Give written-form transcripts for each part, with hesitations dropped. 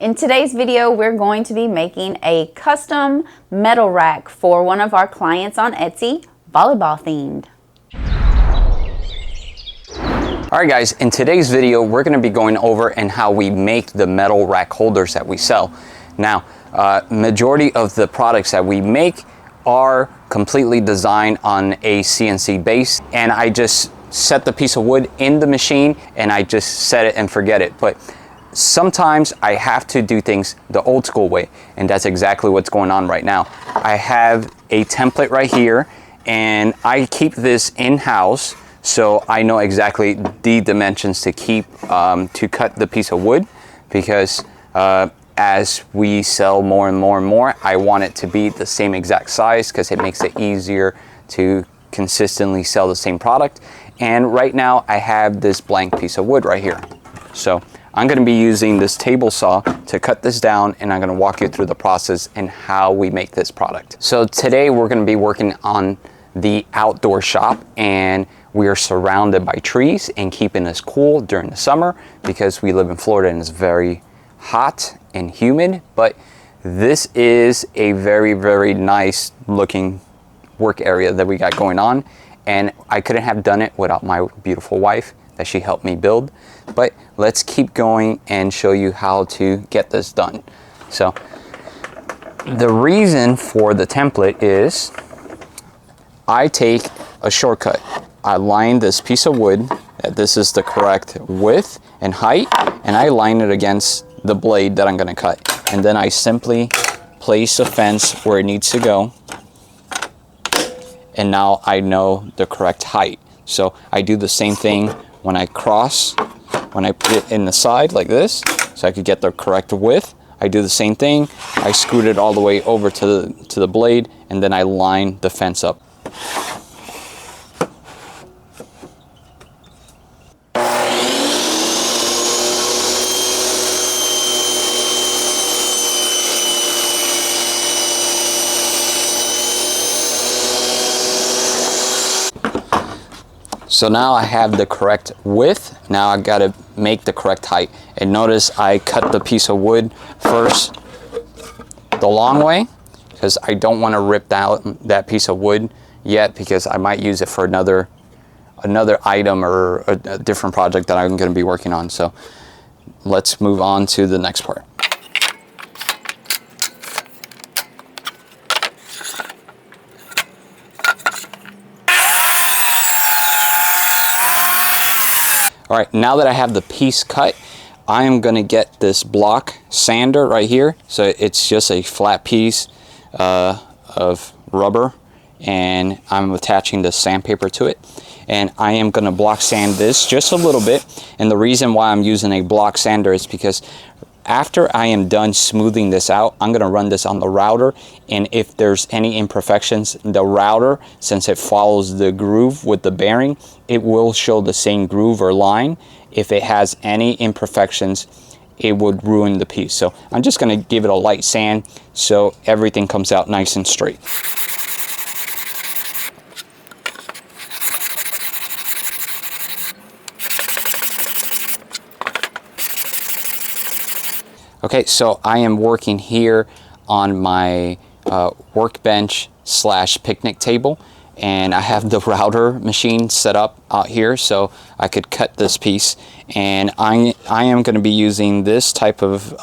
In today's video, we're going to be making a custom metal rack for one of our clients on Etsy, volleyball themed. All right guys, in today's video, we're gonna be going over and how we make the metal rack holders that we sell. Now, majority of the products that we make are completely designed on a CNC base, and I just set the piece of wood in the machine and I just set it and forget it. But sometimes I have to do things the old school way, and that's exactly what's going on right now. I have a template right here, and I keep this in-house, so I know exactly the dimensions to keep to cut the piece of wood, because as we sell more and more and more, I want it to be the same exact size because it makes it easier to consistently sell the same product. And right now I have this blank piece of wood right here. So I'm going to be using this table saw to cut this down, and I'm going to walk you through the process and how we make this product. So today we're going to be working on the outdoor shop, and we are surrounded by trees and keeping us cool during the summer because we live in Florida and it's very hot and humid. But this is a very, very nice looking work area that we got going on, and I couldn't have done it without my beautiful wife that she helped me build. But let's keep going and show you how to get this done. So the reason for the template is I take a shortcut. I line this piece of wood that this is the correct width and height, and I line it against the blade that I'm going to cut, and then I simply place the fence where it needs to go, and now I know the correct height. So I do the same thing when I cross, when I put it in the side like this, so I could get the correct width. I do the same thing. I scoot it all the way over to the blade, and then I line the fence up. So now I have the correct width. Now I gotta make the correct height. And notice I cut the piece of wood first the long way, because I don't want to rip out that piece of wood yet, because I might use it for another item or a different project that I'm going to be working on. So let's move on to the next part. All right, now that I have the piece cut, I am going to get this block sander right here. So it's just a flat piece of rubber, and I'm attaching the sandpaper to it. And I am going to block sand this just a little bit. And the reason why I'm using a block sander is because after I am done smoothing this out, I'm going to run this on the router, and if there's any imperfections, the router, since it follows the groove with the bearing, it will show the same groove or line. If it has any imperfections, it would ruin the piece. So I'm just going to give it a light sand so everything comes out nice and straight. Okay, so I am working here on my workbench / picnic table, and I have the router machine set up out here so I could cut this piece. And I am going to be using this type of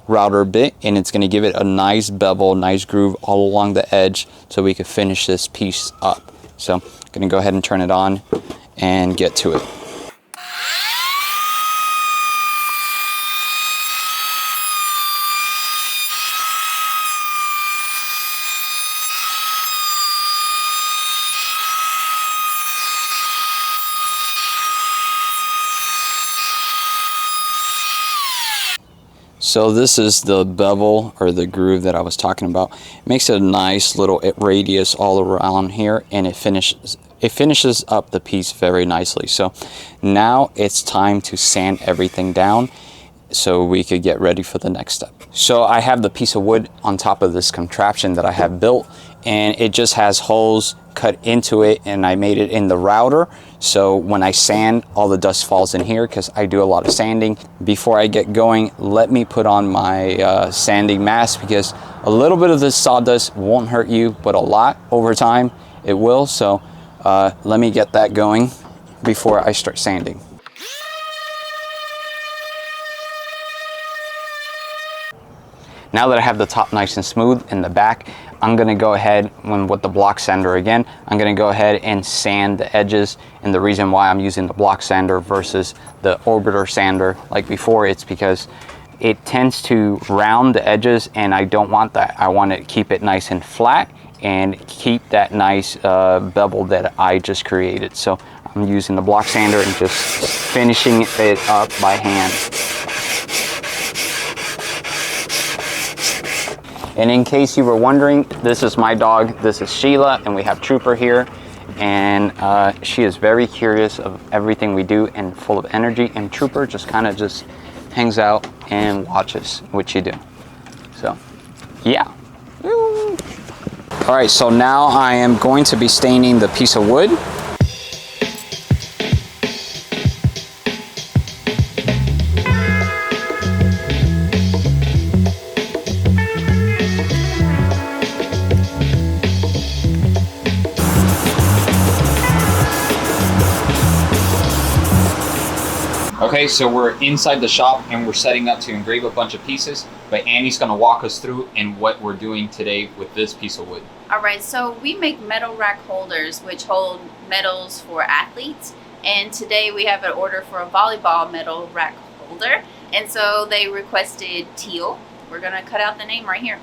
router bit, and it's going to give it a nice bevel, nice groove all along the edge so we could finish this piece up. So I'm going to go ahead and turn it on and get to it. So this is the bevel, or the groove that I was talking about. It makes a nice little radius all around here, and it finishes up the piece very nicely. So now it's time to sand everything down so we could get ready for the next step. So I have the piece of wood on top of this contraption that I have built, and it just has holes cut into it and I made it in the router. So when I sand, all the dust falls in here because I do a lot of sanding. Before I get going, let me put on my sanding mask, because a little bit of this sawdust won't hurt you, but a lot over time it will. So let me get that going before I start sanding. Now that I have the top nice and smooth and the back, I'm gonna go ahead with the block sander again. I'm gonna go ahead and sand the edges. And the reason why I'm using the block sander versus the orbiter sander like before, it's because it tends to round the edges, and I don't want that. I want to keep it nice and flat and keep that nice bevel that I just created. So I'm using the block sander and just finishing it up by hand. And in case you were wondering, this is my dog. This is Sheila, and we have Trooper here. And she is very curious of everything we do and full of energy. And Trooper just kind of just hangs out and watches what you do. So, yeah. All right, so now I am going to be staining the piece of wood. Okay, so we're inside the shop and we're setting up to engrave a bunch of pieces, but Annie's gonna walk us through in what we're doing today with this piece of wood. All right, so we make metal rack holders which hold medals for athletes, and today we have an order for a volleyball medal rack holder, and so they requested teal. We're gonna cut out the name right here.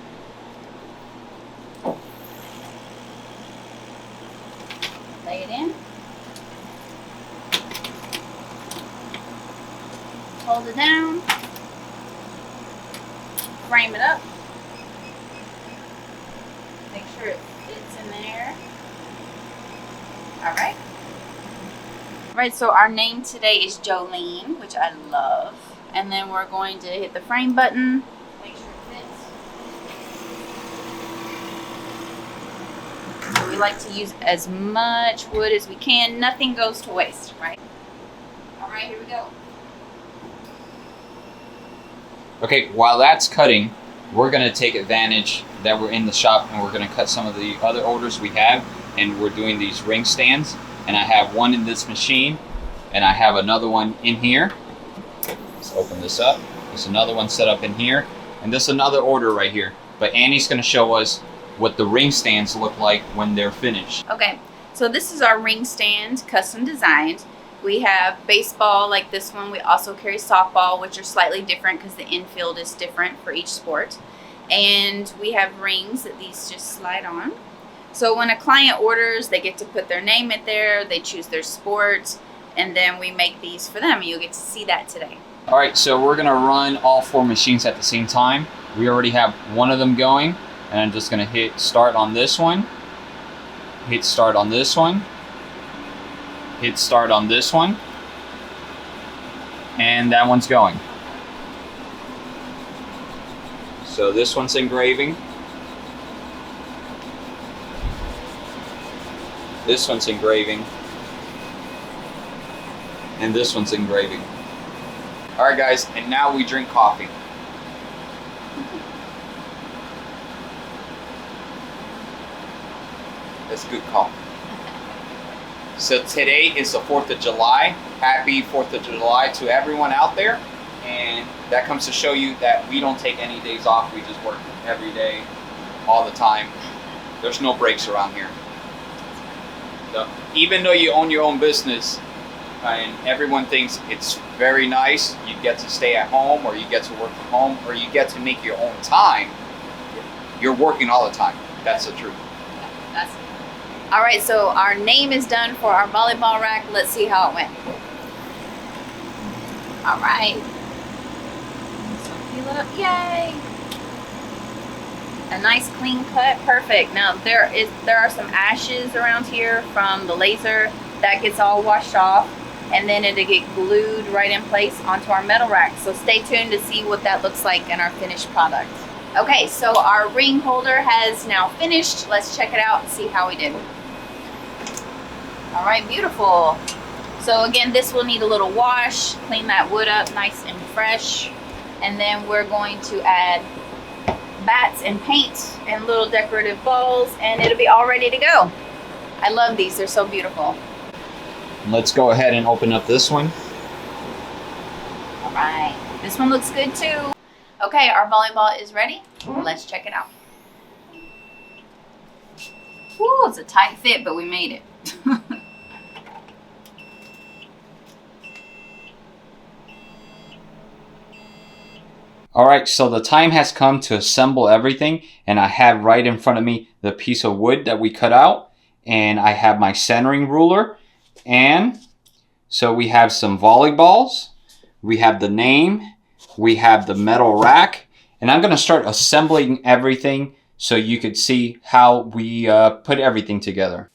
Lay it in. Hold it down, frame it up, make sure it fits in there. All right. All right, so our name today is Jolene, which I love. And then we're going to hit the frame button, make sure it fits. So we like to use as much wood as we can. Nothing goes to waste, right? All right, here we go. Okay, while that's cutting, we're gonna take advantage that we're in the shop and we're gonna cut some of the other orders we have, and we're doing these ring stands. And I have one in this machine and I have another one in here. Let's open this up. There's another one set up in here, and this is another order right here. But Annie's gonna show us what the ring stands look like when they're finished. Okay, so this is our ring stand, custom designed. We have baseball like this one. We also carry softball, which are slightly different because the infield is different for each sport. And we have rings that these just slide on. So when a client orders, they get to put their name in there, they choose their sport, and then we make these for them. You'll get to see that today. All right, so we're gonna run all 4 machines at the same time. We already have one of them going, and I'm just gonna hit start on this one, hit start on this one, hit start on this one, and that one's going. So this one's engraving. This one's engraving. And this one's engraving. All right, guys, and now we drink coffee. That's good coffee. So today is the 4th of July. Happy 4th of July to everyone out there. And that comes to show you that we don't take any days off. We just work every day, all the time. There's no breaks around here. So even though you own your own business and everyone thinks it's very nice, you get to stay at home or you get to work from home or you get to make your own time, you're working all the time. That's the truth. That's it. All right, so our name is done for our volleyball rack. Let's see how it went. All right. So peel it up, yay. A nice clean cut, perfect. Now there are some ashes around here from the laser. That gets all washed off, and then it'll get glued right in place onto our metal rack. So stay tuned to see what that looks like in our finished product. Okay, so our ring holder has now finished. Let's check it out and see how we did. All right, beautiful. So again, this will need a little wash, clean that wood up nice and fresh. And then we're going to add bats and paint and little decorative balls, and it'll be all ready to go. I love these, they're so beautiful. Let's go ahead and open up this one. All right, this one looks good too. Okay, our volleyball is ready. Let's check it out. Woo, it's a tight fit, but we made it. All right, so the time has come to assemble everything, and I have right in front of me the piece of wood that we cut out, and I have my centering ruler, and so we have some volleyballs, we have the name, we have the metal rack, and I'm going to start assembling everything so you could see how we put everything together.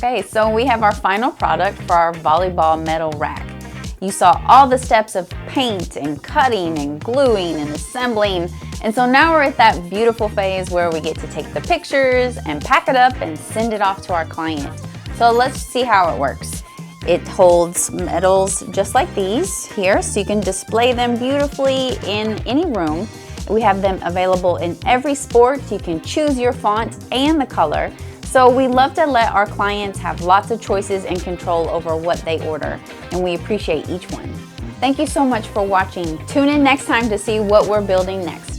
Okay, so we have our final product for our volleyball metal rack. You saw all the steps of paint and cutting and gluing and assembling. And so now we're at that beautiful phase where we get to take the pictures and pack it up and send it off to our client. So let's see how it works. It holds medals just like these here, so you can display them beautifully in any room. We have them available in every sport. You can choose your font and the color. So we love to let our clients have lots of choices and control over what they order, and we appreciate each one. Thank you so much for watching. Tune in next time to see what we're building next.